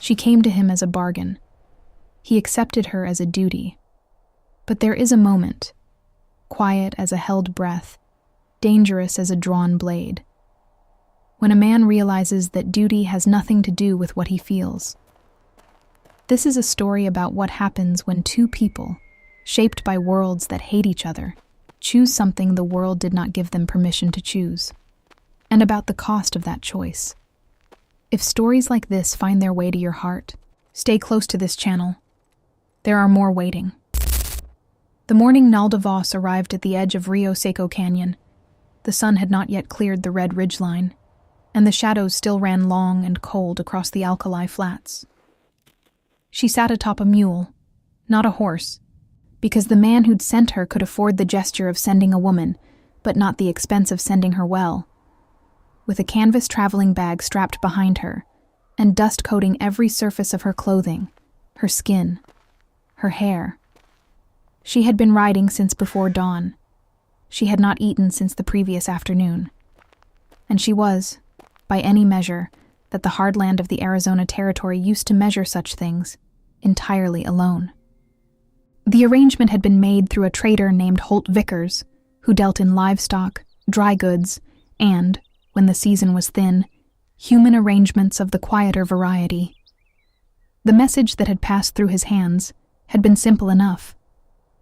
She came to him as a bargain. He accepted her as a duty. But there is a moment, quiet as a held breath, dangerous as a drawn blade, when a man realizes that duty has nothing to do with what he feels. This is a story about what happens when two people, shaped by worlds that hate each other, choose something the world did not give them permission to choose, and about the cost of that choice. If stories like this find their way to your heart, stay close to this channel. There are more waiting. The morning Nalda Voss arrived at the edge of Rio Seco Canyon. The sun had not yet cleared the red ridgeline, and the shadows still ran long and cold across the alkali flats. She sat atop a mule, not a horse, because the man who'd sent her could afford the gesture of sending a woman, but not the expense of sending her well. With a canvas traveling bag strapped behind her, and dust coating every surface of her clothing, her skin, her hair. She had been riding since before dawn. She had not eaten since the previous afternoon. And she was, by any measure that the hard land of the Arizona Territory used to measure such things, entirely alone. The arrangement had been made through a trader named Holt Vickers, who dealt in livestock, dry goods, and, when the season was thin, human arrangements of the quieter variety. The message that had passed through his hands had been simple enough.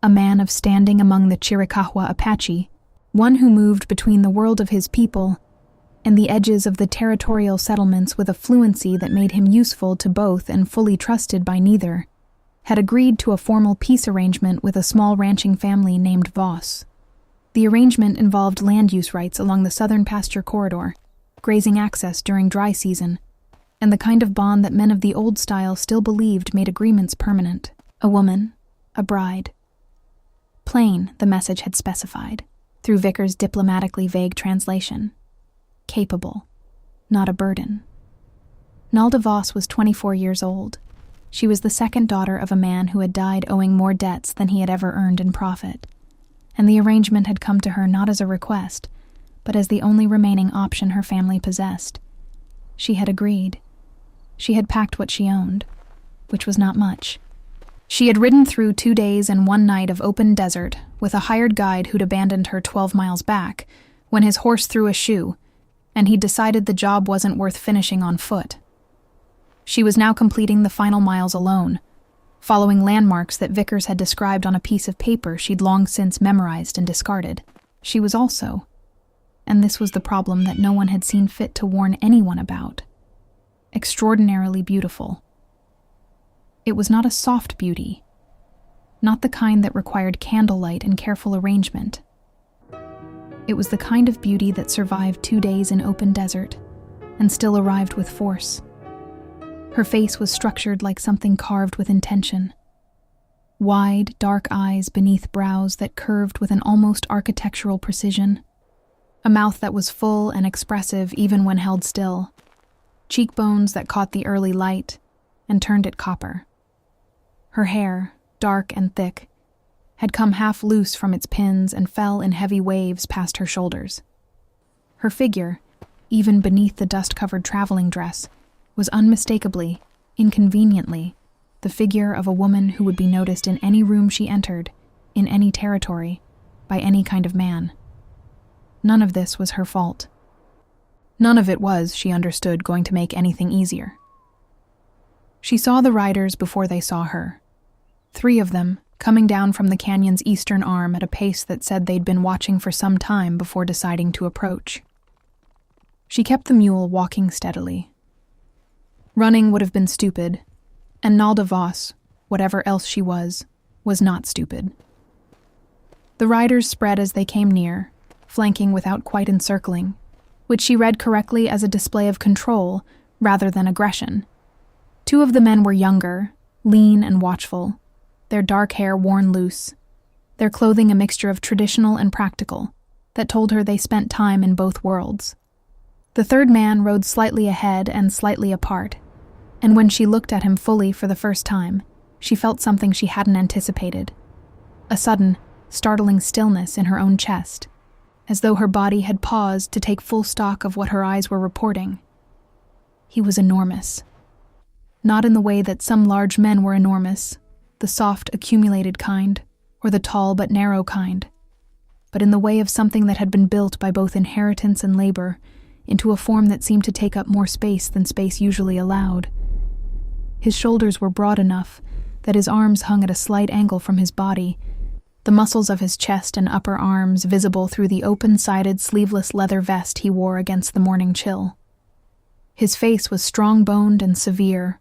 A man of standing among the Chiricahua Apache, one who moved between the world of his people and the edges of the territorial settlements with a fluency that made him useful to both and fully trusted by neither, had agreed to a formal peace arrangement with a small ranching family named Voss. The arrangement involved land use rights along the southern pasture corridor, grazing access during dry season, and the kind of bond that men of the old style still believed made agreements permanent. A woman, a bride. Plain, the message had specified, through Vickers' diplomatically vague translation. Capable, not a burden. Nalda Voss was 24 years old. She was the second daughter of a man who had died owing more debts than he had ever earned in profit, and the arrangement had come to her not as a request, but as the only remaining option her family possessed. She had agreed. She had packed what she owned, which was not much. She had ridden through 2 days and 1 night of open desert with a hired guide who'd abandoned her 12 miles back when his horse threw a shoe, and he'd decided the job wasn't worth finishing on foot. She was now completing the final miles alone, following landmarks that Vickers had described on a piece of paper she'd long since memorized and discarded. She was also, and this was the problem that no one had seen fit to warn anyone about, extraordinarily beautiful. It was not a soft beauty, not the kind that required candlelight and careful arrangement. It was the kind of beauty that survived 2 days in open desert and still arrived with force. Her face was structured like something carved with intention. Wide, dark eyes beneath brows that curved with an almost architectural precision. A mouth that was full and expressive even when held still. Cheekbones that caught the early light and turned it copper. Her hair, dark and thick, had come half loose from its pins and fell in heavy waves past her shoulders. Her figure, even beneath the dust-covered traveling dress, was unmistakably, inconveniently, the figure of a woman who would be noticed in any room she entered, in any territory, by any kind of man. None of this was her fault. None of it was, she understood, going to make anything easier. She saw the riders before they saw her. 3 of them, coming down from the canyon's eastern arm at a pace that said they'd been watching for some time before deciding to approach. She kept the mule walking steadily. Running would have been stupid, and Nalda Voss, whatever else she was not stupid. The riders spread as they came near, flanking without quite encircling, which she read correctly as a display of control rather than aggression. 2 of the men were younger, lean and watchful, their dark hair worn loose, their clothing a mixture of traditional and practical, that told her they spent time in both worlds. The 3rd man rode slightly ahead and slightly apart, and when she looked at him fully for the first time, she felt something she hadn't anticipated. A sudden, startling stillness in her own chest, as though her body had paused to take full stock of what her eyes were reporting. He was enormous. Not in the way that some large men were enormous, the soft, accumulated kind, or the tall but narrow kind, but in the way of something that had been built by both inheritance and labor into a form that seemed to take up more space than space usually allowed. His shoulders were broad enough that his arms hung at a slight angle from his body, the muscles of his chest and upper arms visible through the open-sided, sleeveless leather vest he wore against the morning chill. His face was strong-boned and severe,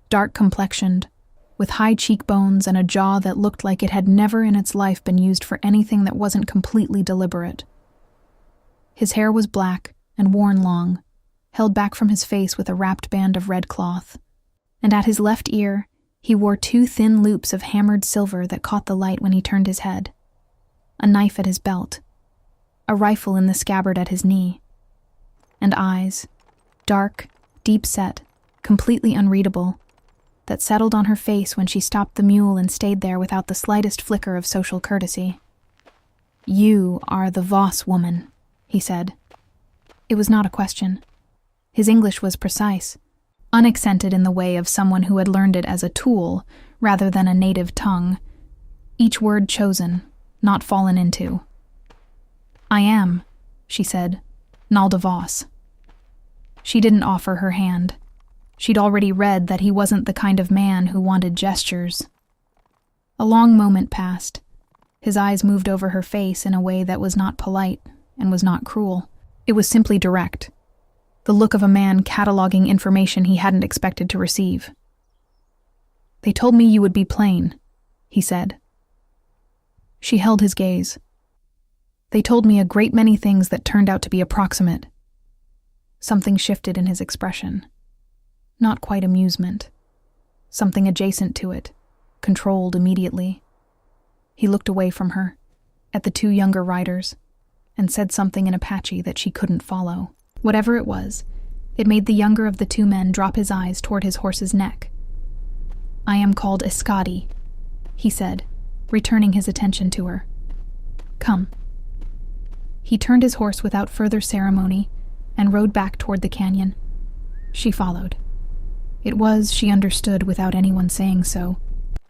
dark-complexioned, with high cheekbones and a jaw that looked like it had never in its life been used for anything that wasn't completely deliberate. His hair was black and worn long, held back from his face with a wrapped band of red cloth, and at his left ear he wore 2 thin loops of hammered silver that caught the light when he turned his head, a knife at his belt, a rifle in the scabbard at his knee, and eyes, dark, deep-set, completely unreadable, that settled on her face when she stopped the mule and stayed there without the slightest flicker of social courtesy. "You are the Voss woman," he said. It was not a question. His English was precise, unaccented in the way of someone who had learned it as a tool rather than a native tongue, each word chosen, not fallen into. "I am," she said, "Nalda Voss." She didn't offer her hand. She'd already read that he wasn't the kind of man who wanted gestures. A long moment passed. His eyes moved over her face in a way that was not polite and was not cruel. It was simply direct, the look of a man cataloging information he hadn't expected to receive. "They told me you would be plain," he said. She held his gaze. "They told me a great many things that turned out to be approximate." Something shifted in his expression. Not quite amusement. Something adjacent to it, controlled immediately. He looked away from her, at the 2 younger riders, and said something in Apache that she couldn't follow. Whatever it was, it made the younger of the 2 men drop his eyes toward his horse's neck. "I am called Eskadi," he said, returning his attention to her. "Come." He turned his horse without further ceremony and rode back toward the canyon. She followed. It was, she understood without anyone saying so,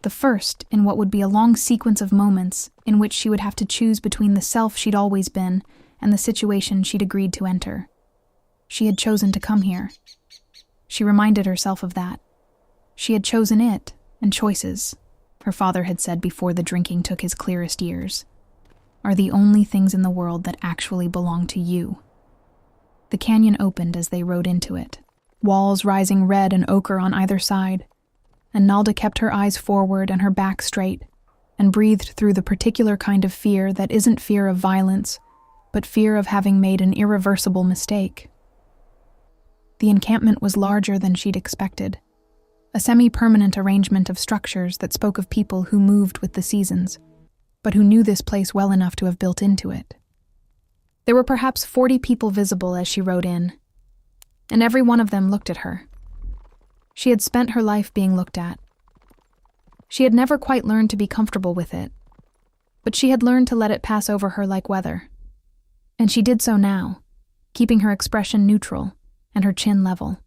the first in what would be a long sequence of moments in which she would have to choose between the self she'd always been and the situation she'd agreed to enter. She had chosen to come here. She reminded herself of that. She had chosen it, and choices, her father had said before the drinking took his clearest years, are the only things in the world that actually belong to you. The canyon opened as they rode into it, walls rising red and ochre on either side, and Nalda kept her eyes forward and her back straight, and breathed through the particular kind of fear that isn't fear of violence, but fear of having made an irreversible mistake. The encampment was larger than she'd expected, a semi-permanent arrangement of structures that spoke of people who moved with the seasons, but who knew this place well enough to have built into it. There were perhaps 40 people visible as she rode in, and every one of them looked at her. She had spent her life being looked at. She had never quite learned to be comfortable with it, but she had learned to let it pass over her like weather. And she did so now, keeping her expression neutral and her chin level.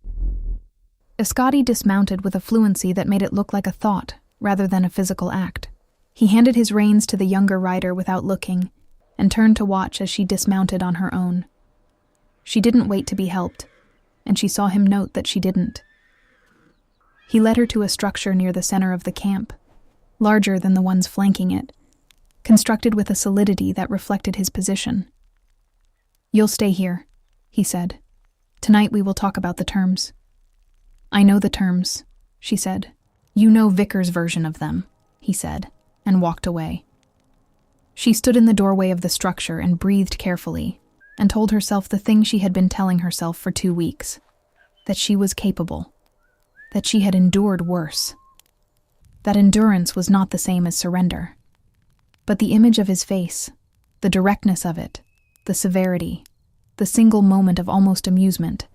Escotti dismounted with a fluency that made it look like a thought rather than a physical act. He handed his reins to the younger rider without looking, and turned to watch as she dismounted on her own. She didn't wait to be helped, and she saw him note that she didn't. He led her to a structure near the center of the camp, larger than the ones flanking it, constructed with a solidity that reflected his position. "You'll stay here," he said. "Tonight we will talk about the terms." "I know the terms," she said. "You know Vickers' version of them," he said, and walked away. She stood in the doorway of the structure and breathed carefully, and told herself the thing she had been telling herself for 2 weeks, that she was capable, that she had endured worse, that endurance was not the same as surrender. But the image of his face, the directness of it, the severity, the single moment of almost amusement,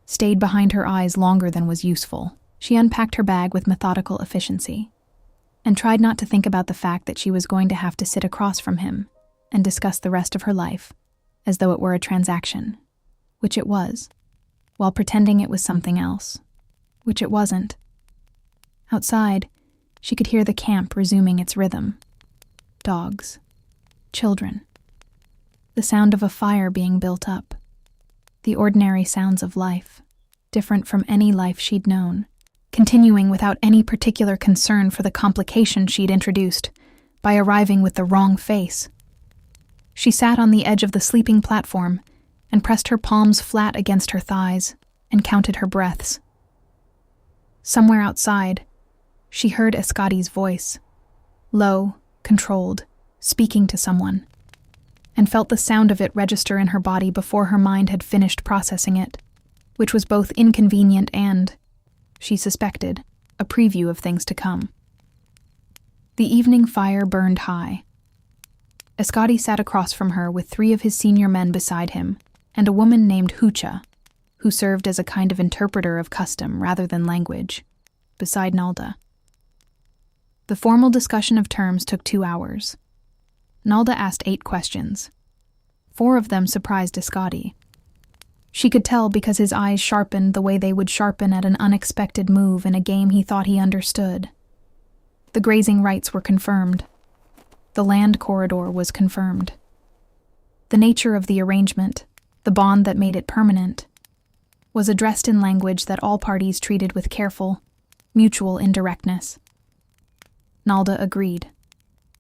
stayed behind her eyes longer than was useful. She unpacked her bag with methodical efficiency, and tried not to think about the fact that she was going to have to sit across from him and discuss the rest of her life as though it were a transaction, which it was, while pretending it was something else, which it wasn't. Outside, she could hear the camp resuming its rhythm. Dogs. Children. The sound of a fire being built up. The ordinary sounds of life, different from any life she'd known, continuing without any particular concern for the complication she'd introduced by arriving with the wrong face. She sat on the edge of the sleeping platform and pressed her palms flat against her thighs and counted her breaths. Somewhere outside, she heard Eskadi's voice, low, controlled, speaking to someone, and felt the sound of it register in her body before her mind had finished processing it, which was both inconvenient and, she suspected, a preview of things to come. The evening fire burned high. Escotti sat across from her with 3 of his senior men beside him, and a woman named Hucha, who served as a kind of interpreter of custom rather than language, beside Nalda. The formal discussion of terms took 2 hours. Nalda asked 8 questions. 4 of them surprised Escotti. She could tell because his eyes sharpened the way they would sharpen at an unexpected move in a game he thought he understood. The grazing rights were confirmed. The land corridor was confirmed. The nature of the arrangement, the bond that made it permanent, was addressed in language that all parties treated with careful, mutual indirectness. Nalda agreed.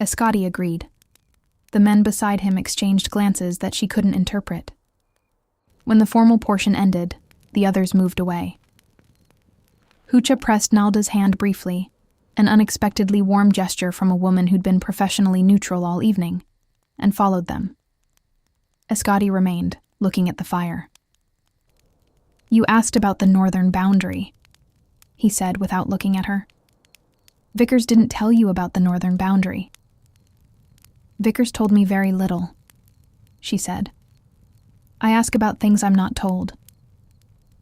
Escotti agreed. The men beside him exchanged glances that she couldn't interpret. When the formal portion ended, the others moved away. Hucha pressed Nalda's hand briefly, an unexpectedly warm gesture from a woman who'd been professionally neutral all evening, and followed them. Escotti remained, looking at the fire. "You asked about the northern boundary," he said without looking at her. "Vickers didn't tell you about the northern boundary." "Vickers told me very little," she said. "I ask about things I'm not told.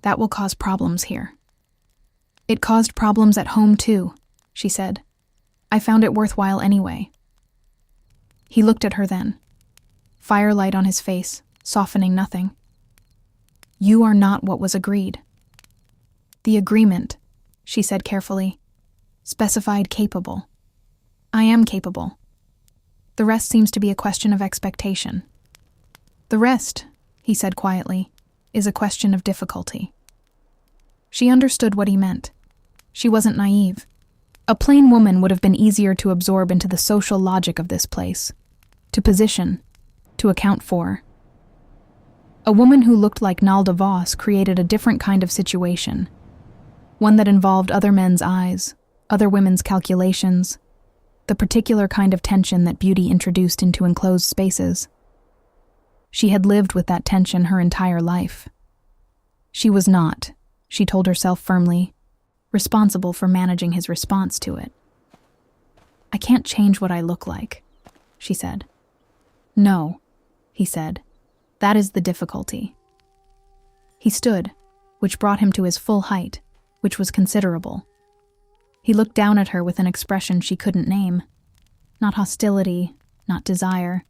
That will cause problems here." "It caused problems at home too," she said. "I found it worthwhile anyway." He looked at her then, firelight on his face, softening nothing. "You are not what was agreed." "The agreement," she said carefully, "specified capable. I am capable. The rest seems to be a question of expectation." "The rest," he said quietly, "is a question of difficulty." She understood what he meant. She wasn't naive. A plain woman would have been easier to absorb into the social logic of this place, to position, to account for. A woman who looked like Nalda Voss created a different kind of situation, one that involved other men's eyes, other women's calculations, the particular kind of tension that beauty introduced into enclosed spaces. She had lived with that tension her entire life. She was not, she told herself firmly, responsible for managing his response to it. "I can't change what I look like," she said. "No," he said. "That is the difficulty." He stood, which brought him to his full height, which was considerable. He looked down at her with an expression she couldn't name. Not hostility, not desire.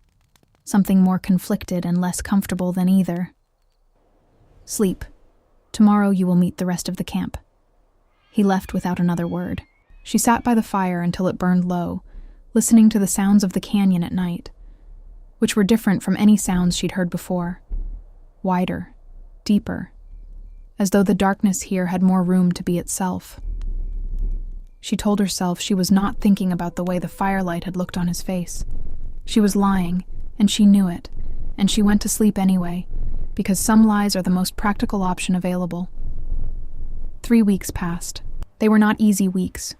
Something more conflicted and less comfortable than either. "Sleep. Tomorrow you will meet the rest of the camp." He left without another word. She sat by the fire until it burned low, listening to the sounds of the canyon at night, which were different from any sounds she'd heard before. Wider, deeper, as though the darkness here had more room to be itself. She told herself she was not thinking about the way the firelight had looked on his face. She was lying, and she knew it, and she went to sleep anyway, because some lies are the most practical option available. 3 weeks passed. They were not easy weeks,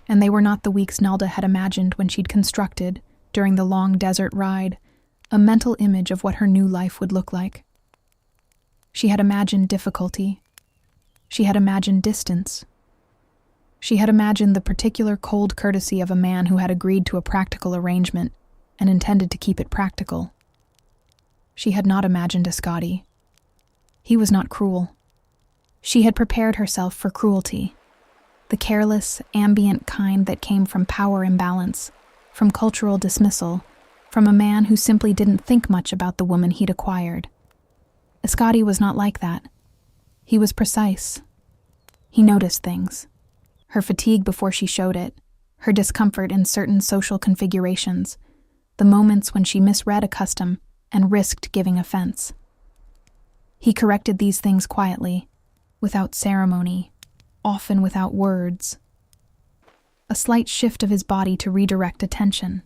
and they were not the weeks Nalda had imagined when she'd constructed, during the long desert ride, a mental image of what her new life would look like. She had imagined difficulty. She had imagined distance. She had imagined the particular cold courtesy of a man who had agreed to a practical arrangement and intended to keep it practical. She had not imagined Escotti. He was not cruel. She had prepared herself for cruelty, the careless, ambient kind that came from power imbalance, from cultural dismissal, from a man who simply didn't think much about the woman he'd acquired. Escotti was not like that. He was precise. He noticed things. her fatigue before she showed it, her discomfort in certain social configurations, the moments when she misread a custom and risked giving offense. He corrected these things quietly, without ceremony, often without words. A slight shift of his body to redirect attention.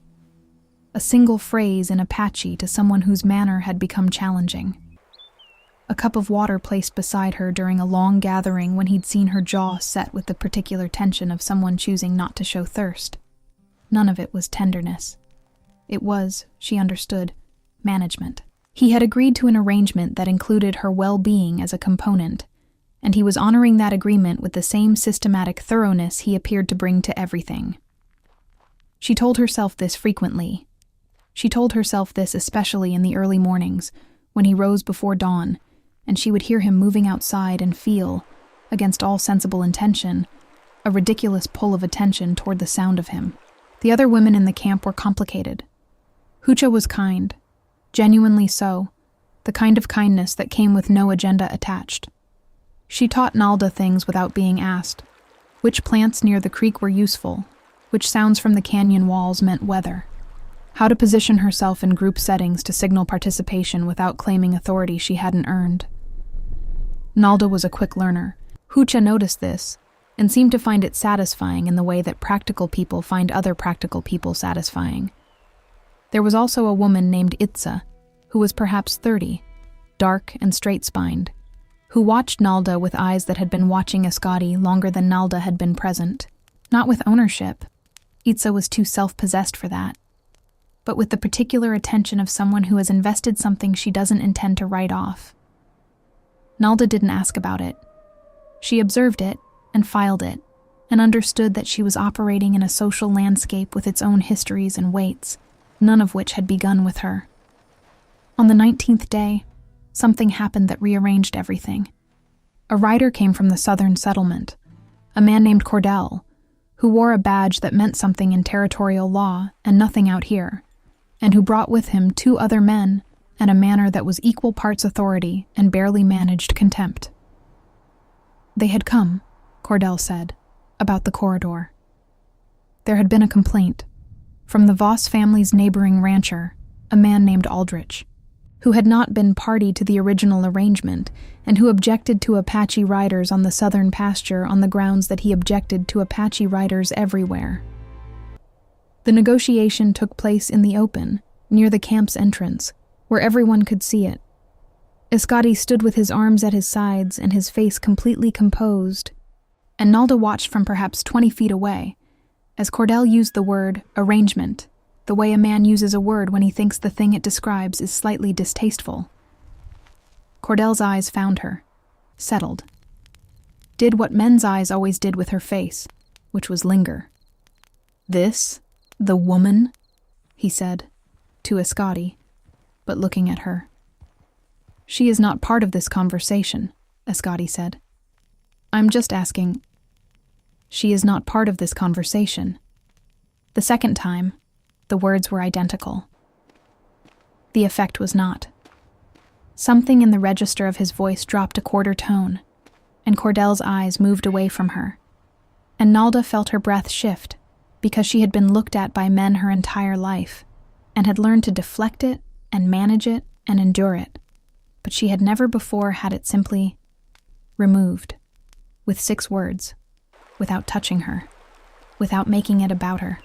A single phrase in Apache to someone whose manner had become challenging. A cup of water placed beside her during a long gathering when he'd seen her jaw set with the particular tension of someone choosing not to show thirst. None of it was tenderness. It was, she understood, management. He had agreed to an arrangement that included her well-being as a component, and he was honoring that agreement with the same systematic thoroughness he appeared to bring to everything. She told herself this frequently. She told herself this especially in the early mornings, when he rose before dawn, and she would hear him moving outside and feel, against all sensible intention, a ridiculous pull of attention toward the sound of him. The other women in the camp were complicated. Hucha was kind, genuinely so, the kind of kindness that came with no agenda attached. She taught Nalda things without being asked. Which plants near the creek were useful, which sounds from the canyon walls meant weather, how to position herself in group settings to signal participation without claiming authority she hadn't earned. Nalda was a quick learner. Hucha noticed this, and seemed to find it satisfying in the way that practical people find other practical people satisfying. There was also a woman named Itza, who was perhaps 30, dark and straight-spined, who watched Nalda with eyes that had been watching Eskadi longer than Nalda had been present. Not with ownership. Itza was too self-possessed for that. But with the particular attention of someone who has invested something she doesn't intend to write off. Nalda didn't ask about it. She observed it and filed it, and understood that she was operating in a social landscape with its own histories and weights, none of which had begun with her. On the 19th day, something happened that rearranged everything. A rider came from the southern settlement, a man named Cordell, who wore a badge that meant something in territorial law and nothing out here, and who brought with him 2 other men and a manner that was equal parts authority and barely managed contempt. They had come, Cordell said, about the corridor. There had been a complaint from the Voss family's neighboring rancher, a man named Aldrich, who had not been party to the original arrangement and who objected to Apache riders on the southern pasture on the grounds that he objected to Apache riders everywhere. The negotiation took place in the open, near the camp's entrance, where everyone could see it. Escotti stood with his arms at his sides and his face completely composed, and Nalda watched from perhaps 20 feet away, as Cordell used the word arrangement, the way a man uses a word when he thinks the thing it describes is slightly distasteful. Cordell's eyes found her, settled. Did what men's eyes always did with her face, which was linger. This, the woman, he said, to Escotti, but looking at her. She is not part of this conversation, Escotti said. I'm just asking. She is not part of this conversation. The second time, the words were identical. The effect was not. Something in the register of his voice dropped a quarter tone, and Cordell's eyes moved away from her, and Nalda felt her breath shift because she had been looked at by men her entire life and had learned to deflect it and manage it and endure it, but she had never before had it simply removed, with 6 words, without touching her, without making it about her.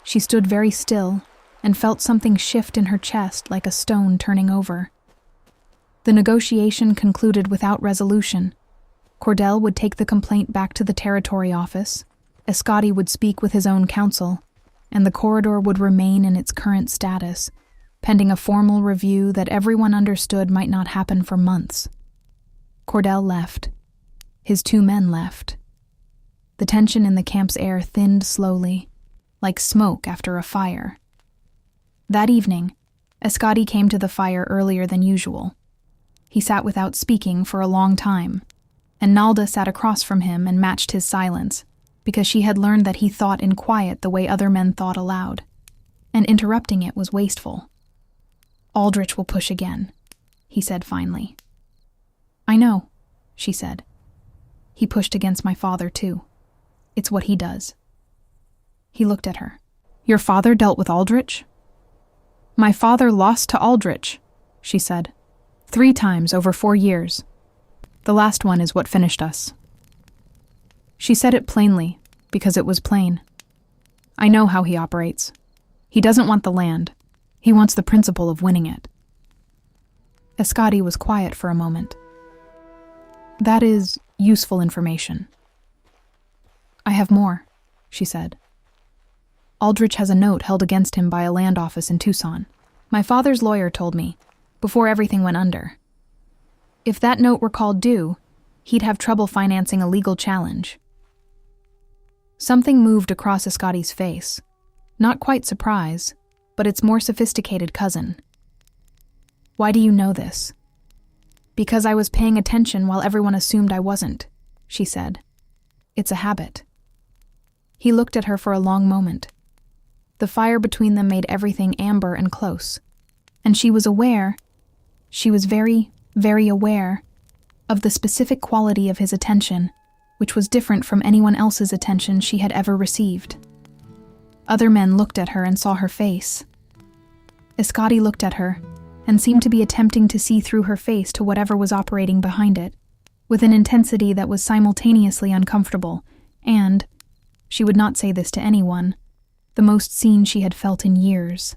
She stood very still and felt something shift in her chest like a stone turning over. The negotiation concluded without resolution. Cordell would take the complaint back to the territory office, Escotti would speak with his own counsel, and the corridor would remain in its current status, pending a formal review that everyone understood might not happen for months. Cordell left. His 2 men left. The tension in the camp's air thinned slowly, like smoke after a fire. That evening, Escotti came to the fire earlier than usual. He sat without speaking for a long time, and Nalda sat across from him and matched his silence, because she had learned that he thought in quiet the way other men thought aloud, and interrupting it was wasteful. Aldrich will push again, he said finally. I know, she said. He pushed against my father, too. It's what he does. He looked at her. Your father dealt with Aldrich? My father lost to Aldrich, she said. 3 times over 4 years. The last one is what finished us. She said it plainly, because it was plain. I know how he operates. He doesn't want the land. He wants the principle of winning it. Eskadi was quiet for a moment. That is useful information. I have more, she said. Aldrich has a note held against him by a land office in Tucson. My father's lawyer told me, before everything went under. If that note were called due, he'd have trouble financing a legal challenge. Something moved across Eskadi's face. Not quite surprise, but its more sophisticated cousin. Why do you know this? Because I was paying attention while everyone assumed I wasn't, she said. It's a habit. He looked at her for a long moment. The fire between them made everything amber and close, and she was very, very aware of the specific quality of his attention, which was different from anyone else's attention she had ever received. Other men looked at her and saw her face. Escotti looked at her and seemed to be attempting to see through her face to whatever was operating behind it, with an intensity that was simultaneously uncomfortable and, she would not say this to anyone, the most seen she had felt in years.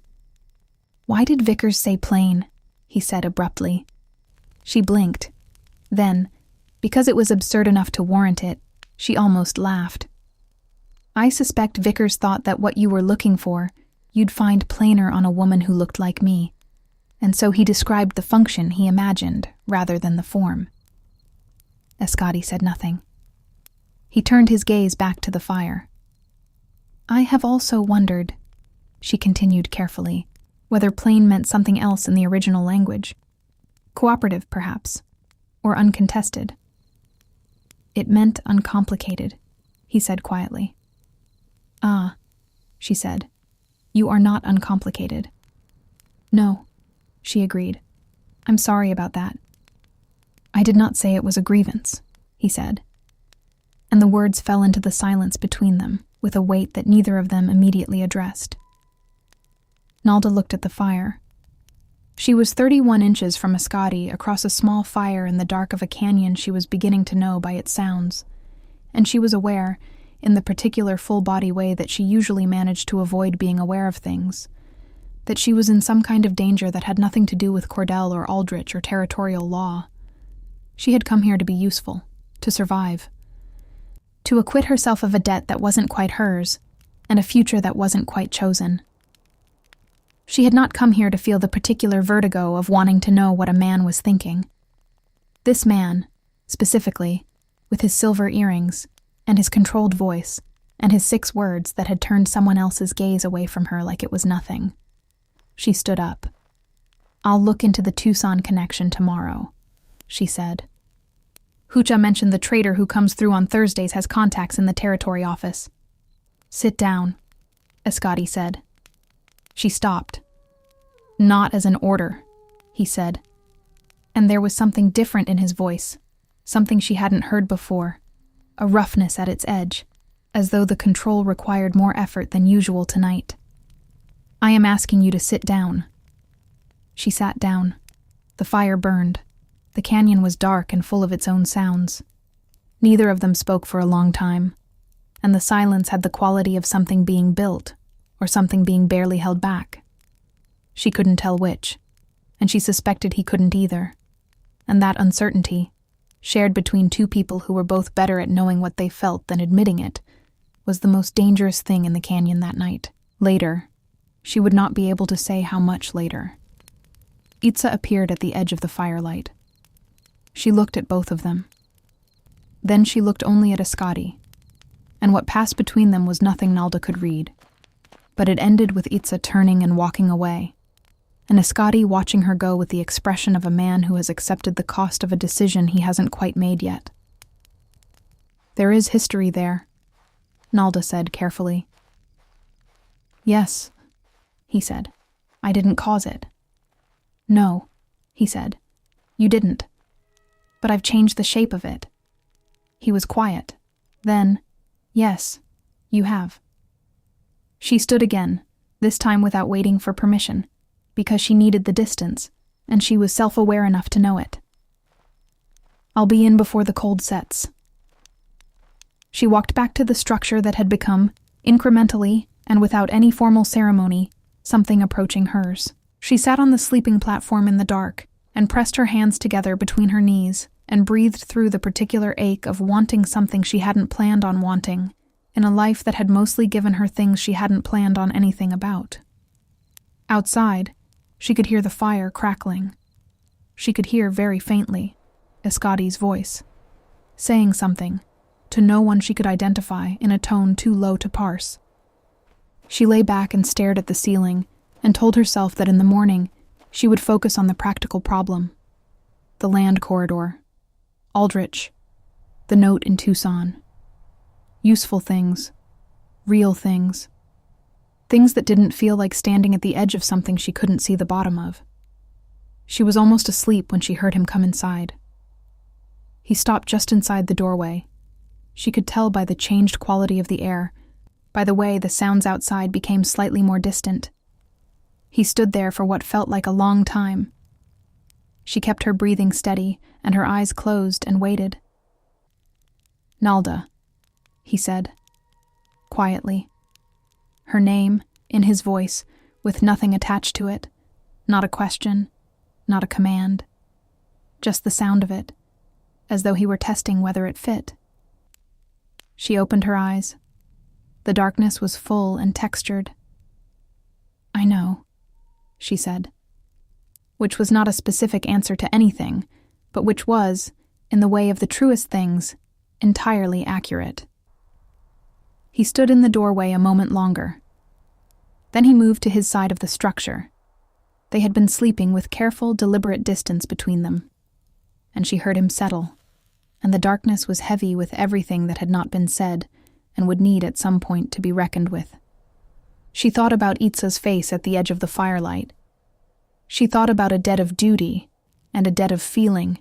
Why did Vickers say plain? He said abruptly. She blinked. Then, because it was absurd enough to warrant it, she almost laughed. I suspect Vickers thought that what you were looking for, you'd find plainer on a woman who looked like me, and so he described the function he imagined rather than the form. Escotti said nothing. He turned his gaze back to the fire. I have also wondered, she continued carefully, whether plain meant something else in the original language. Cooperative, perhaps, or uncontested. It meant uncomplicated, he said quietly. Ah, she said, you are not uncomplicated. No, she agreed. I'm sorry about that. I did not say it was a grievance, he said. And the words fell into the silence between them, with a weight that neither of them immediately addressed. Nalda looked at the fire. She was 31 inches from Eskadi across a small fire in the dark of a canyon she was beginning to know by its sounds, and she was aware, in the particular full-body way that she usually managed to avoid being aware of things, that she was in some kind of danger that had nothing to do with Cordell or Aldrich or territorial law. She had come here to be useful, to survive, to acquit herself of a debt that wasn't quite hers, and a future that wasn't quite chosen. She had not come here to feel the particular vertigo of wanting to know what a man was thinking. This man, specifically, with his silver earrings, and his controlled voice, and his 6 words that had turned someone else's gaze away from her like it was nothing. She stood up. I'll look into the Tucson connection tomorrow, she said. Hoocha mentioned the trader who comes through on Thursdays has contacts in the territory office. Sit down, Escotti said. She stopped. Not as an order, he said. And there was something different in his voice, something she hadn't heard before, a roughness at its edge, as though the control required more effort than usual tonight. I am asking you to sit down. She sat down. The fire burned. The canyon was dark and full of its own sounds. Neither of them spoke for a long time, and the silence had the quality of something being built, or something being barely held back. She couldn't tell which, and she suspected he couldn't either, and that uncertainty, shared between 2 people who were both better at knowing what they felt than admitting it, was the most dangerous thing in the canyon that night. Later, she would not be able to say how much later. Itza appeared at the edge of the firelight. She looked at both of them. Then she looked only at Eskadi, and what passed between them was nothing Nalda could read. But it ended with Itza turning and walking away, and Eskadi watching her go with the expression of a man who has accepted the cost of a decision he hasn't quite made yet. There is history there, Nalda said carefully. Yes, he said. I didn't cause it. No, he said. You didn't. But I've changed the shape of it. He was quiet. Then, Yes, you have. She stood again, this time without waiting for permission, because she needed the distance, and she was self-aware enough to know it. I'll be in before the cold sets. She walked back to the structure that had become, incrementally and without any formal ceremony, something approaching hers. She sat on the sleeping platform in the dark and pressed her hands together between her knees and breathed through the particular ache of wanting something she hadn't planned on wanting in a life that had mostly given her things she hadn't planned on anything about. Outside, she could hear the fire crackling. She could hear very faintly Eskadi's voice, saying something to no one she could identify in a tone too low to parse. She lay back and stared at the ceiling and told herself that in the morning she would focus on the practical problem. The land corridor, Aldrich, the note in Tucson. Useful things, real things. Things that didn't feel like standing at the edge of something she couldn't see the bottom of. She was almost asleep when she heard him come inside. He stopped just inside the doorway. She could tell by the changed quality of the air, by the way the sounds outside became slightly more distant. He stood there for what felt like a long time. She kept her breathing steady and her eyes closed and waited. "Nalda," he said, quietly. Her name, in his voice, with nothing attached to it, not a question, not a command, just the sound of it, as though he were testing whether it fit. She opened her eyes. The darkness was full and textured. "I know," she said, which was not a specific answer to anything, but which was, in the way of the truest things, entirely accurate. He stood in the doorway a moment longer. Then he moved to his side of the structure. They had been sleeping with careful, deliberate distance between them. And she heard him settle, and the darkness was heavy with everything that had not been said and would need at some point to be reckoned with. She thought about Itza's face at the edge of the firelight. She thought about a debt of duty and a debt of feeling,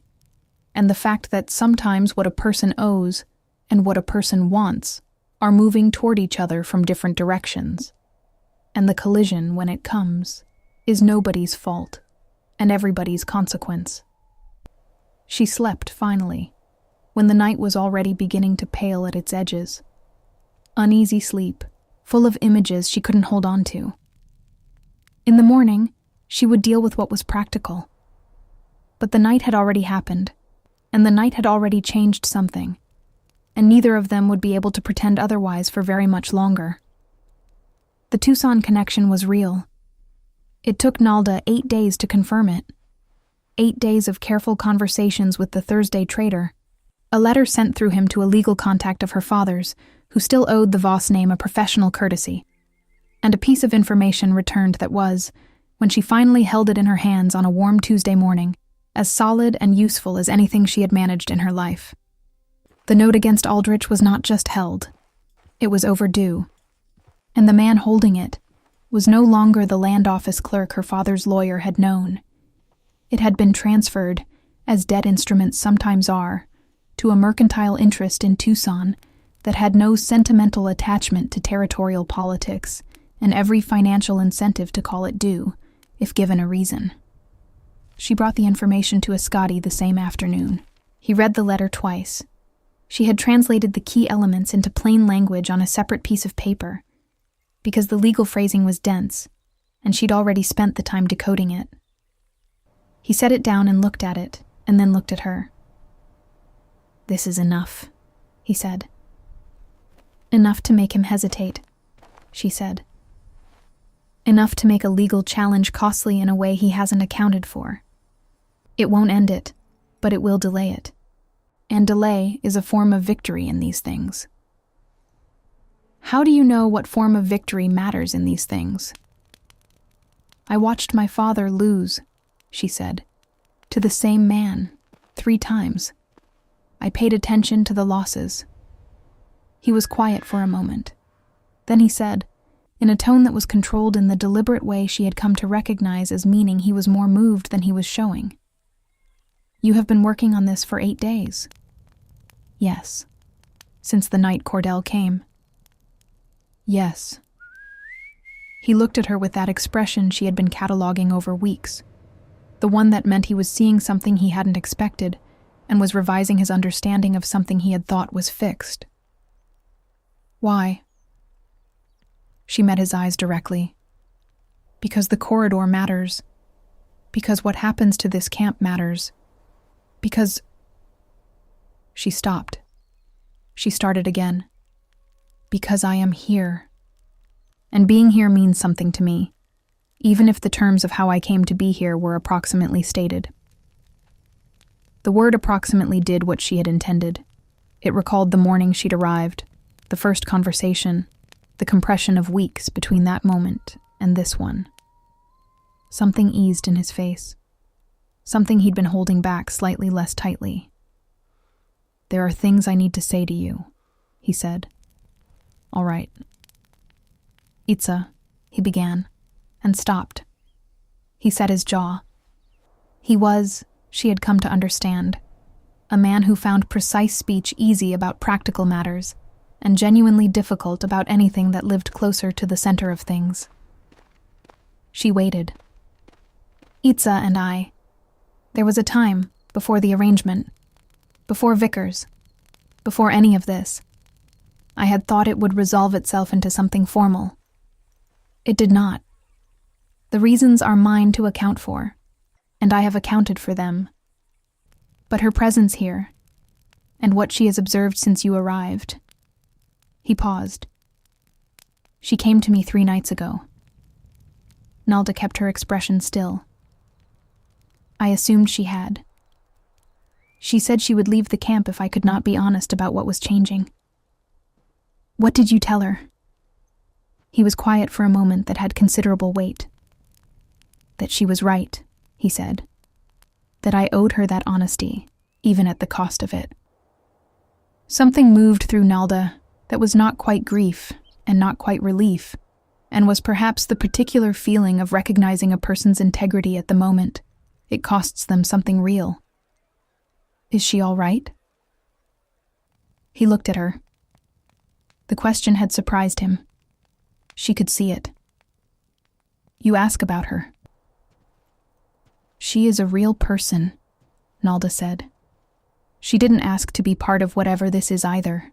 and the fact that sometimes what a person owes and what a person wants are moving toward each other from different directions. And the collision, when it comes, is nobody's fault and everybody's consequence. She slept finally, when the night was already beginning to pale at its edges. Uneasy sleep, full of images she couldn't hold on to. In the morning, she would deal with what was practical. But the night had already happened, and the night had already changed something, and neither of them would be able to pretend otherwise for very much longer. The Tucson connection was real. It took Nalda 8 days to confirm it. 8 days of careful conversations with the Thursday trader, a letter sent through him to a legal contact of her father's, who still owed the Voss name a professional courtesy, and a piece of information returned that was, when she finally held it in her hands on a warm Tuesday morning, as solid and useful as anything she had managed in her life. The note against Aldrich was not just held. It was overdue. And the man holding it was no longer the land office clerk her father's lawyer had known. It had been transferred, as debt instruments sometimes are, to a mercantile interest in Tucson that had no sentimental attachment to territorial politics and every financial incentive to call it due, if given a reason. She brought the information to Escotti the same afternoon. He read the letter twice. She had translated the key elements into plain language on a separate piece of paper, because the legal phrasing was dense, and she'd already spent the time decoding it. He set it down and looked at it, and then looked at her. "This is enough," he said. "Enough to make him hesitate," she said. "Enough to make a legal challenge costly in a way he hasn't accounted for. It won't end it, but it will delay it. And delay is a form of victory in these things." "How do you know what form of victory matters in these things?" "I watched my father lose," she said, "to the same man, 3 times. I paid attention to the losses." He was quiet for a moment. Then he said, in a tone that was controlled in the deliberate way she had come to recognize as meaning he was more moved than he was showing, "You have been working on this for 8 days." "Yes." since the night Cordell came. Yes. He looked at her with that expression she had been cataloging over weeks, the one that meant he was seeing something he hadn't expected and was revising his understanding of something he had thought was fixed. Why? She met his eyes directly. Because the corridor matters. Because what happens to this camp matters. Because... She stopped. She started again. Because I am here. And being here means something to me, even if the terms of how I came to be here were approximately stated. The word approximately did what she had intended. It recalled the morning she'd arrived, the first conversation, the compression of weeks between that moment and this one. Something eased in his face. Something he'd been holding back slightly less tightly. There are things I need to say to you, he said. All right. Itza, he began, and stopped. He set his jaw. He was, she had come to understand, a man who found precise speech easy about practical matters and genuinely difficult about anything that lived closer to the center of things. She waited. Itza and I. There was a time, before the arrangement, before Vickers, before any of this. I had thought it would resolve itself into something formal. It did not. The reasons are mine to account for, and I have accounted for them. But her presence here, and what she has observed since you arrived. He paused. She came to me 3 nights ago. Nalda kept her expression still. I assumed she had. She said she would leave the camp if I could not be honest about what was changing. What did you tell her? He was quiet for a moment that had considerable weight. That she was right, he said. That I owed her that honesty, even at the cost of it. Something moved through Nalda that was not quite grief and not quite relief, and was perhaps the particular feeling of recognizing a person's integrity at the moment. It costs them something real. Is she all right? He looked at her. The question had surprised him. She could see it. You ask about her. She is a real person, Nalda said. She didn't ask to be part of whatever this is either.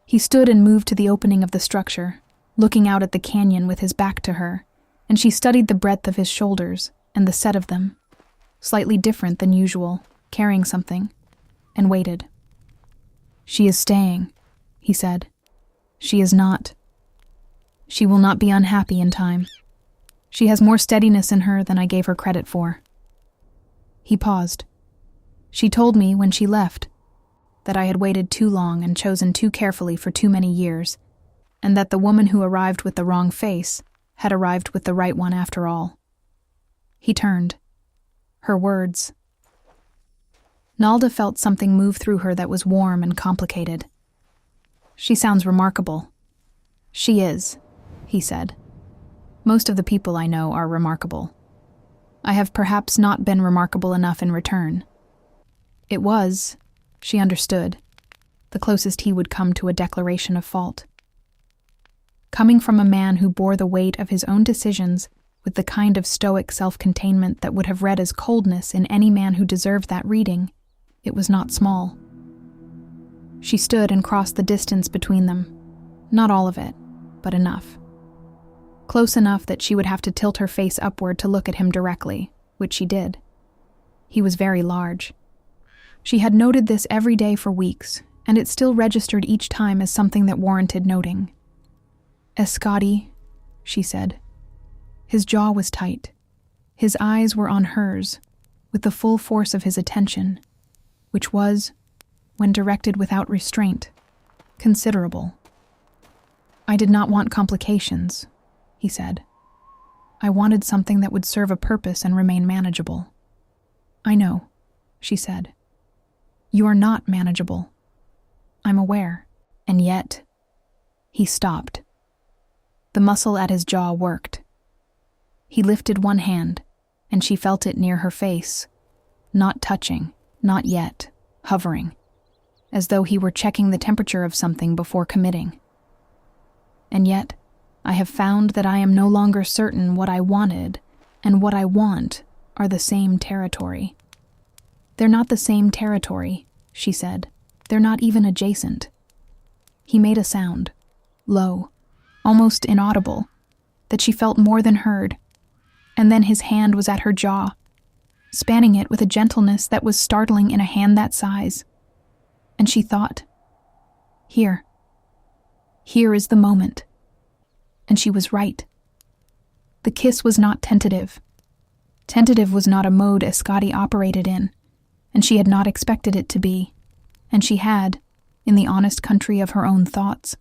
He stood and moved to the opening of the structure, looking out at the canyon with his back to her, and she studied the breadth of his shoulders and the set of them, slightly different than usual, carrying something, and waited. She is staying, he said. She is not. She will not be unhappy in time. She has more steadiness in her than I gave her credit for. He paused. She told me when she left that I had waited too long and chosen too carefully for too many years, and that the woman who arrived with the wrong face had arrived with the right one after all. He turned. Her words. Nalda felt something move through her that was warm and complicated. She sounds remarkable. She is, he said. Most of the people I know are remarkable. I have perhaps not been remarkable enough in return. It was, she understood, the closest he would come to a declaration of fault. Coming from a man who bore the weight of his own decisions with the kind of stoic self-containment that would have read as coldness in any man who deserved that reading, it was not small. She stood and crossed the distance between them. Not all of it, but enough. Close enough that she would have to tilt her face upward to look at him directly, which she did. He was very large. She had noted this every day for weeks, and it still registered each time as something that warranted noting. Escotti, she said. His jaw was tight. His eyes were on hers, with the full force of his attention, which was, when directed without restraint, considerable. I did not want complications, he said. I wanted something that would serve a purpose and remain manageable. I know, she said. You are not manageable. I'm aware, and yet... He stopped. The muscle at his jaw worked. He lifted one hand, and she felt it near her face, not touching, not yet, hovering. as though he were checking the temperature of something before committing. And yet, I have found that I am no longer certain what I wanted and what I want are the same territory. They're not the same territory, she said. They're not even adjacent. He made a sound, low, almost inaudible, that she felt more than heard, and then his hand was at her jaw, spanning it with a gentleness that was startling in a hand that size. And she thought, here is the moment. And she was right. The kiss was not tentative. Tentative was not a mode Eskadi operated in, and she had not expected it to be, and she had, in the honest country of her own thoughts,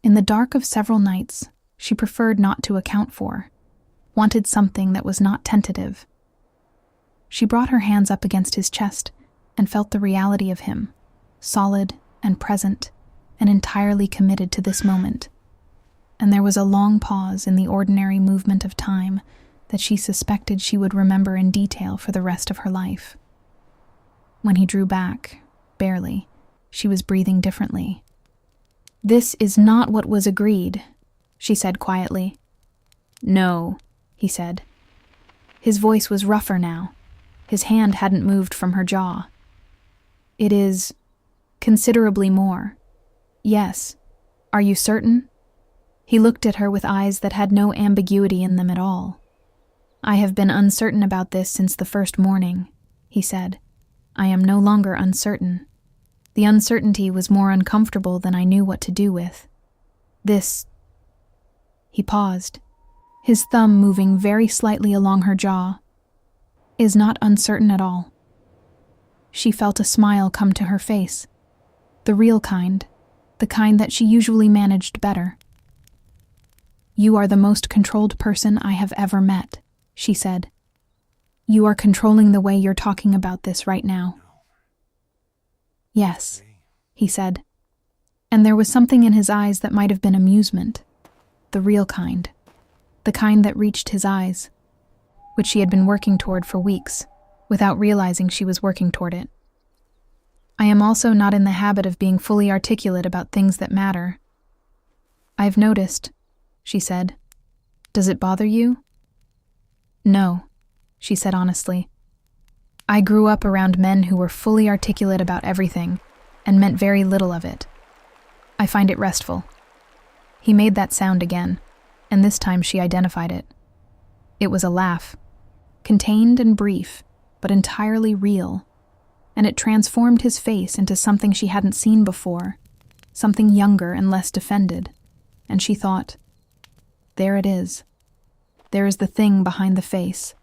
in the dark of several nights, she preferred not to account for, wanted something that was not tentative. She brought her hands up against his chest and felt the reality of him, solid and present and entirely committed to this moment. And there was a long pause in the ordinary movement of time that she suspected she would remember in detail for the rest of her life. When he drew back, barely, she was breathing differently. "This is not what was agreed," she said quietly. "No," he said. His voice was rougher now. His hand hadn't moved from her jaw. "It is considerably more. Yes. Are you certain?" He looked at her with eyes that had no ambiguity in them at all. "I have been uncertain about this since the first morning," he said. "I am no longer uncertain. The uncertainty was more uncomfortable than I knew what to do with. This..." He paused, his thumb moving very slightly along her jaw. "Is not uncertain at all." She felt a smile come to her face, the real kind, the kind that she usually managed better. "You are the most controlled person I have ever met," she said. "You are controlling the way you're talking about this right now." "Yes," he said, and there was something in his eyes that might have been amusement, the real kind, the kind that reached his eyes, which she had been working toward for weeks, without realizing she was working toward it. "I am also not in the habit of being fully articulate about things that matter. I've noticed," she said. "Does it bother you?" "No," she said honestly. "I grew up around men who were fully articulate about everything and meant very little of it. I find it restful." He made that sound again, and this time she identified it. It was a laugh, contained and brief, but entirely real, and it transformed his face into something she hadn't seen before, something younger and less defended, and she thought, there it is. There is the thing behind the face.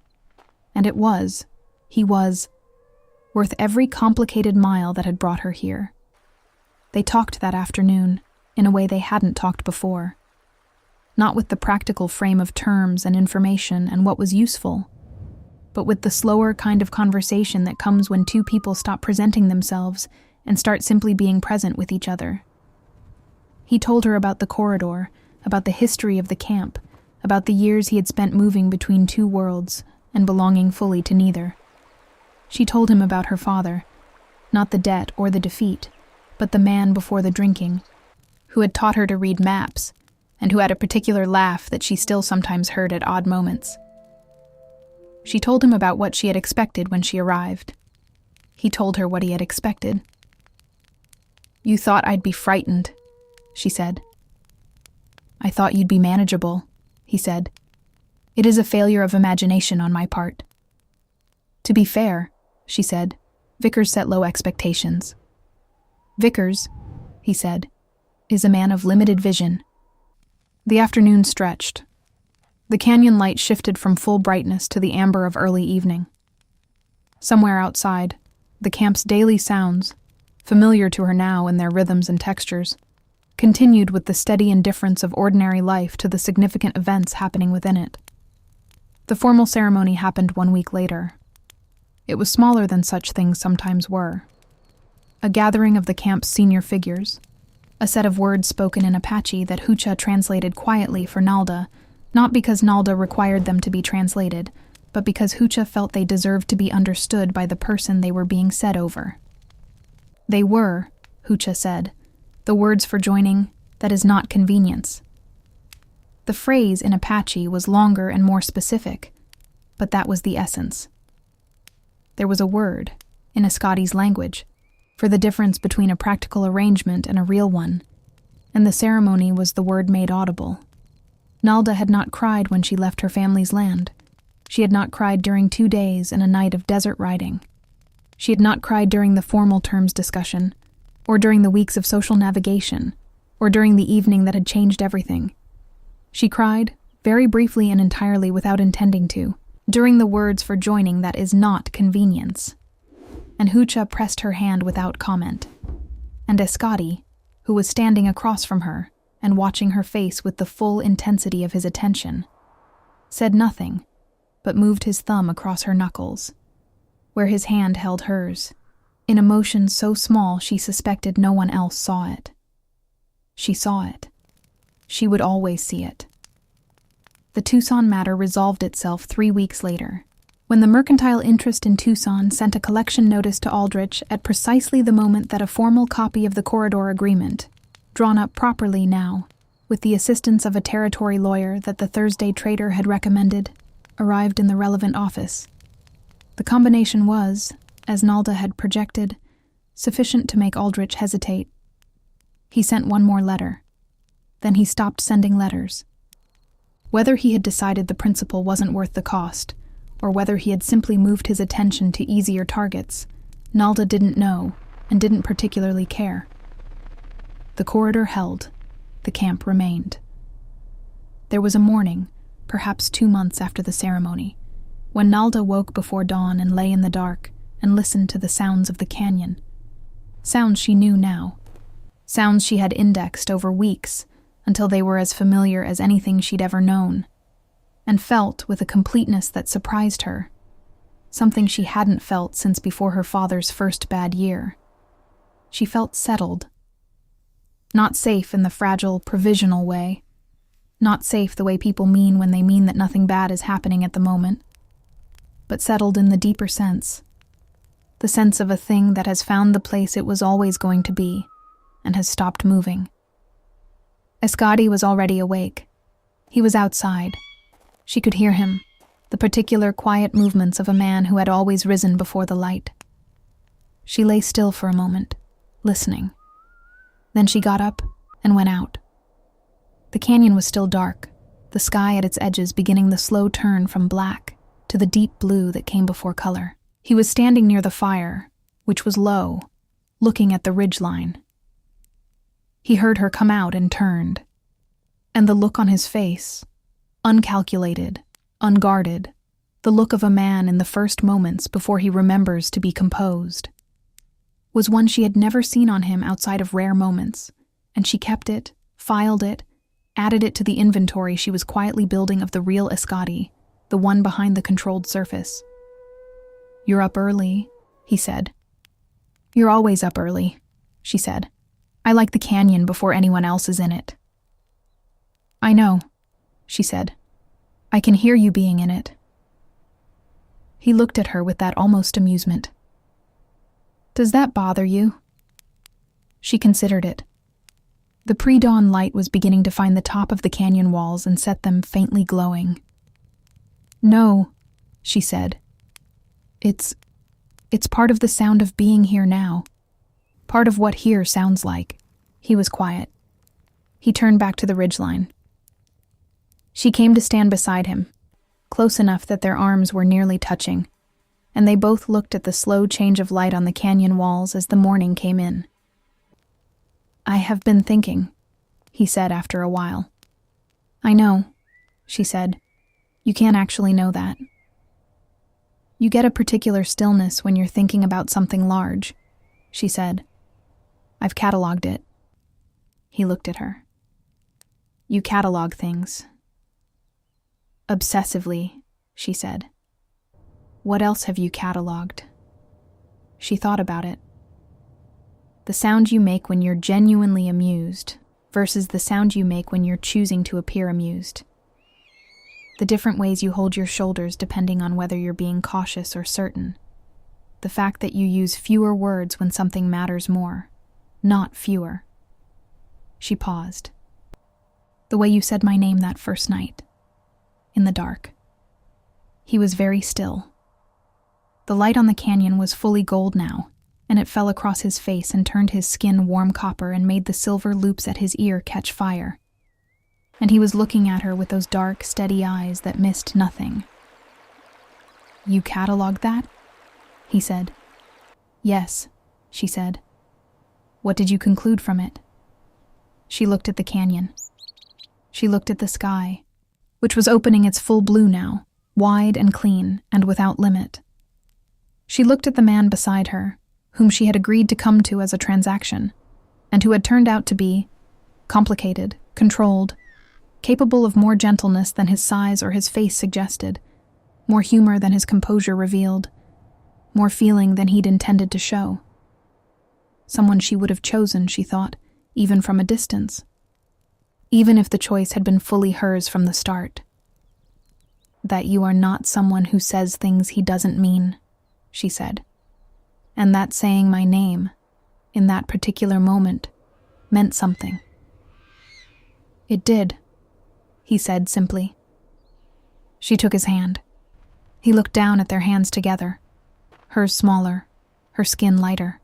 And it was, he was, worth every complicated mile that had brought her here. They talked that afternoon, in a way they hadn't talked before. Not with the practical frame of terms and information and what was useful, but with the slower kind of conversation that comes when two people stop presenting themselves and start simply being present with each other. He told her about the corridor, about the history of the camp, about the years he had spent moving between two worlds and belonging fully to neither. She told him about her father, not the debt or the defeat, but the man before the drinking, who had taught her to read maps, and who had a particular laugh that she still sometimes heard at odd moments. She told him about what she had expected when she arrived. He told her what he had expected. "You thought I'd be frightened," she said. "I thought you'd be manageable," he said. "It is a failure of imagination on my part." "To be fair," she said, "Vickers set low expectations." "Vickers," he said, "is a man of limited vision." The afternoon stretched. The canyon light shifted from full brightness to the amber of early evening. Somewhere outside, the camp's daily sounds, familiar to her now in their rhythms and textures, continued with the steady indifference of ordinary life to the significant events happening within it. The formal ceremony happened 1 week later. It was smaller than such things sometimes were. A gathering of the camp's senior figures, a set of words spoken in Apache that Hucha translated quietly for Nalda, not because Nalda required them to be translated, but because Hucha felt they deserved to be understood by the person they were being said over. They were, Hucha said, the words for joining, that is not convenience. The phrase in Apache was longer and more specific, but that was the essence. There was a word, in Escotti's language, for the difference between a practical arrangement and a real one, and the ceremony was the word made audible. Nalda had not cried when she left her family's land. She had not cried during 2 days and a night of desert riding. She had not cried during the formal terms discussion, or during the weeks of social navigation, or during the evening that had changed everything. She cried, very briefly and entirely without intending to, during the words for joining that is not convenience. And Hucha pressed her hand without comment. And Escotti, who was standing across from her and watching her face with the full intensity of his attention, said nothing, but moved his thumb across her knuckles, where his hand held hers, in a motion so small she suspected no one else saw it. She saw it. She would always see it. The Tucson matter resolved itself 3 weeks later, when the mercantile interest in Tucson sent a collection notice to Aldrich at precisely the moment that a formal copy of the corridor agreement, drawn up properly now, with the assistance of a territorial lawyer that the Thursday trader had recommended, arrived in the relevant office. The combination was, as Nalda had projected, sufficient to make Aldrich hesitate. He sent one more letter. Then he stopped sending letters. Whether he had decided the principal wasn't worth the cost, or whether he had simply moved his attention to easier targets, Nalda didn't know and didn't particularly care. The corridor held. The camp remained. There was a morning, perhaps 2 months after the ceremony, when Nalda woke before dawn and lay in the dark and listened to the sounds of the canyon. Sounds she knew now. Sounds she had indexed over weeks until they were as familiar as anything she'd ever known, and felt with a completeness that surprised her, something she hadn't felt since before her father's first bad year. She felt settled. Not safe in the fragile, provisional way. Not safe the way people mean when they mean that nothing bad is happening at the moment. But settled in the deeper sense. The sense of a thing that has found the place it was always going to be, and has stopped moving. Eskadi was already awake. He was outside. She could hear him, the particular quiet movements of a man who had always risen before the light. She lay still for a moment, listening. Then she got up and went out. The canyon was still dark, the sky at its edges beginning the slow turn from black to the deep blue that came before color. He was standing near the fire, which was low, looking at the ridgeline. He heard her come out and turned. And the look on his face, uncalculated, unguarded, the look of a man in the first moments before he remembers to be composed, was one she had never seen on him outside of rare moments, and she kept it, filed it, added it to the inventory she was quietly building of the real Escotti, the one behind the controlled surface. "You're up early," he said. "You're always up early," she said. "I like the canyon before anyone else is in it." "I know," she said. "I can hear you being in it." He looked at her with that almost amusement. "Does that bother you?" She considered it. The pre-dawn light was beginning to find the top of the canyon walls and set them faintly glowing. "No," she said. It's part of the sound of being here now. Part of what here sounds like." He was quiet. He turned back to the ridgeline. She came to stand beside him, close enough that their arms were nearly touching, and they both looked at the slow change of light on the canyon walls as the morning came in. "I have been thinking," he said after a while. "I know," she said. "You can't actually know that. You get a particular stillness when you're thinking about something large," she said. "I've cataloged it." He looked at her. "You catalog things." "Obsessively," she said. "What else have you cataloged?" She thought about it. The sound you make when you're genuinely amused versus the sound you make when you're choosing to appear amused. The different ways you hold your shoulders depending on whether you're being cautious or certain. The fact that you use fewer words when something matters more. not fewer. She paused. The way you said my name that first night, in the dark. He was very still. The light on the canyon was fully gold now, and it fell across his face and turned his skin warm copper and made the silver loops at his ear catch fire. And he was looking at her with those dark, steady eyes that missed nothing. "You cataloged that?" he said. "Yes," she said. "What did you conclude from it?" She looked at the canyon. She looked at the sky, which was opening its full blue now, wide and clean and without limit. She looked at the man beside her, whom she had agreed to come to as a transaction, and who had turned out to be complicated, controlled, capable of more gentleness than his size or his face suggested, more humor than his composure revealed, more feeling than he'd intended to show. Someone she would have chosen, she thought, even from a distance. Even if the choice had been fully hers from the start. "That you are not someone who says things he doesn't mean," she said. And that saying my name, in that particular moment, meant something. "It did," he said simply. She took his hand. He looked down at their hands together, hers smaller, her skin lighter.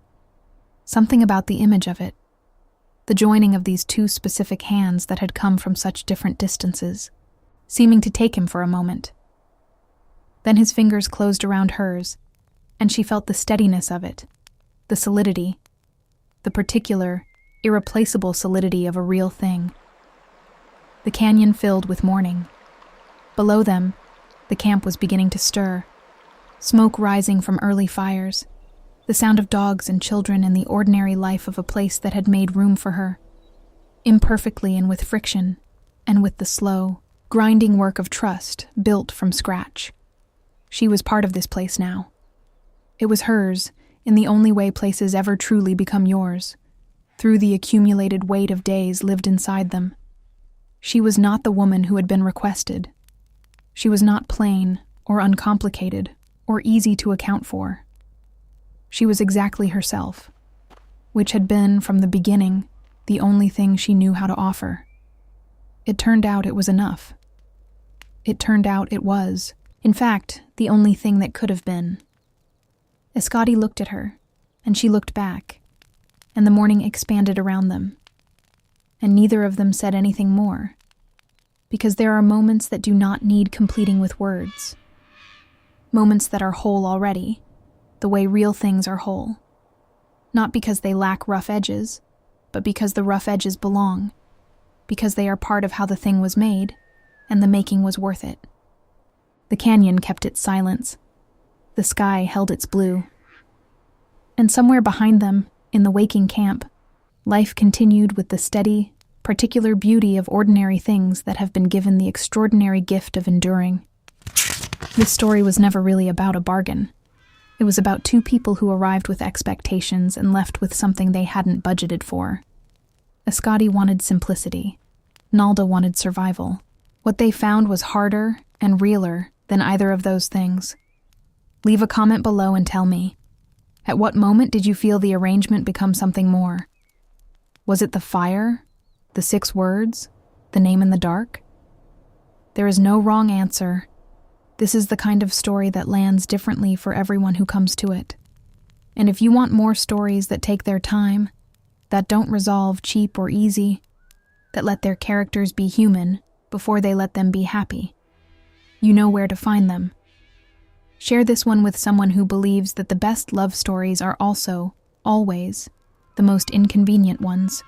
Something about the image of it, the joining of these two specific hands that had come from such different distances, seeming to take him for a moment. Then his fingers closed around hers, and she felt the steadiness of it, the solidity, the particular, irreplaceable solidity of a real thing. The canyon filled with morning. Below them, the camp was beginning to stir, smoke rising from early fires, the sound of dogs and children and the ordinary life of a place that had made room for her, imperfectly and with friction, and with the slow, grinding work of trust built from scratch. She was part of this place now. It was hers, in the only way places ever truly become yours, through the accumulated weight of days lived inside them. She was not the woman who had been requested. She was not plain, or uncomplicated, or easy to account for. She was exactly herself, which had been, from the beginning, the only thing she knew how to offer. It turned out it was enough. It turned out it was, in fact, the only thing that could have been. Escotti looked at her, and she looked back, and the morning expanded around them. And neither of them said anything more, because there are moments that do not need completing with words. Moments that are whole already, the way real things are whole. Not because they lack rough edges, but because the rough edges belong, because they are part of how the thing was made, and the making was worth it. The canyon kept its silence. The sky held its blue. And somewhere behind them, in the waking camp, life continued with the steady, particular beauty of ordinary things that have been given the extraordinary gift of enduring. This story was never really about a bargain. It was about two people who arrived with expectations and left with something they hadn't budgeted for. Eskadi wanted simplicity. Nalda wanted survival. What they found was harder and realer than either of those things. Leave a comment below and tell me. At what moment did you feel the arrangement become something more? Was it the fire? The 6 words? The name in the dark? There is no wrong answer. This is the kind of story that lands differently for everyone who comes to it. And if you want more stories that take their time, that don't resolve cheap or easy, that let their characters be human before they let them be happy, you know where to find them. Share this one with someone who believes that the best love stories are also, always, the most inconvenient ones.